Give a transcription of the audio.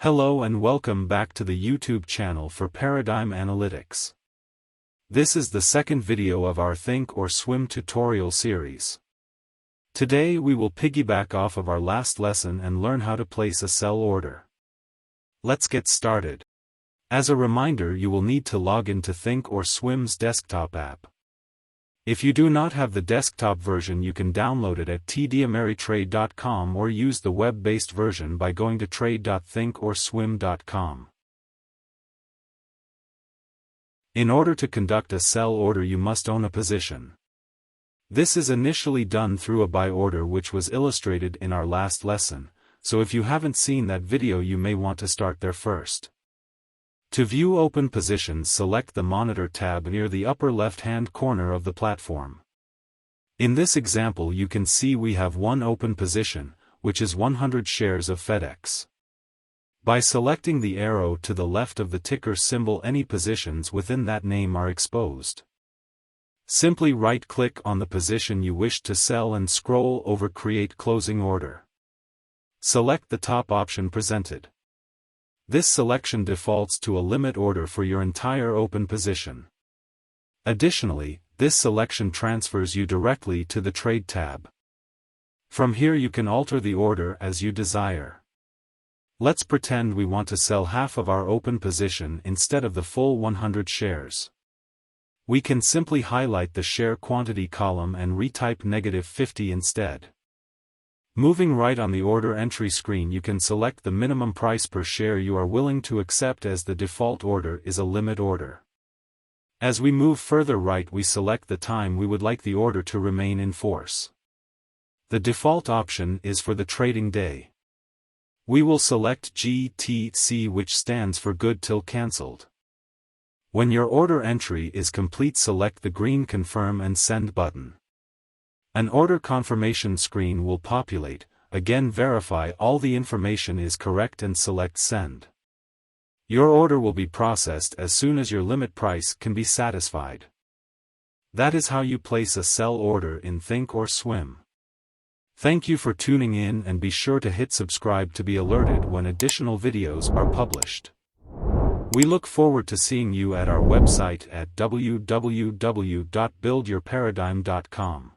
Hello and welcome back to the YouTube channel for Paradigm Analytics. This is the second video of our Think or Swim tutorial series. Today we will piggyback off of our last lesson and learn how to place a sell order. Let's get started. As a reminder, you will need to log into Think or Swim's desktop app. If you do not have the desktop version, you can download it at tdameritrade.com or use the web-based version by going to trade.thinkorswim.com. In order to conduct a sell order, you must own a position. This is initially done through a buy order, which was illustrated in our last lesson, so if you haven't seen that video, you may want to start there first. To view open positions, select the Monitor tab near the upper left-hand corner of the platform. In this example, you can see we have one open position, which is 100 shares of FedEx. By selecting the arrow to the left of the ticker symbol, any positions within that name are exposed. Simply right-click on the position you wish to sell and scroll over Create Closing Order. Select the top option presented. This selection defaults to a limit order for your entire open position. Additionally, this selection transfers you directly to the Trade tab. From here you can alter the order as you desire. Let's pretend we want to sell half of our open position instead of the full 100 shares. We can simply highlight the share quantity column and retype -50 instead. Moving right on the order entry screen, you can select the minimum price per share you are willing to accept, as the default order is a limit order. As we move further right, we select the time we would like the order to remain in force. The default option is for the trading day. We will select GTC, which stands for Good Till Cancelled. When your order entry is complete, select the green Confirm and Send button. An order confirmation screen will populate. Again, verify all the information is correct and select Send. Your order will be processed as soon as your limit price can be satisfied. That is how you place a sell order in Think or Swim. Thank you for tuning in, and be sure to hit subscribe to be alerted when additional videos are published. We look forward to seeing you at our website at www.buildyourparadigm.com.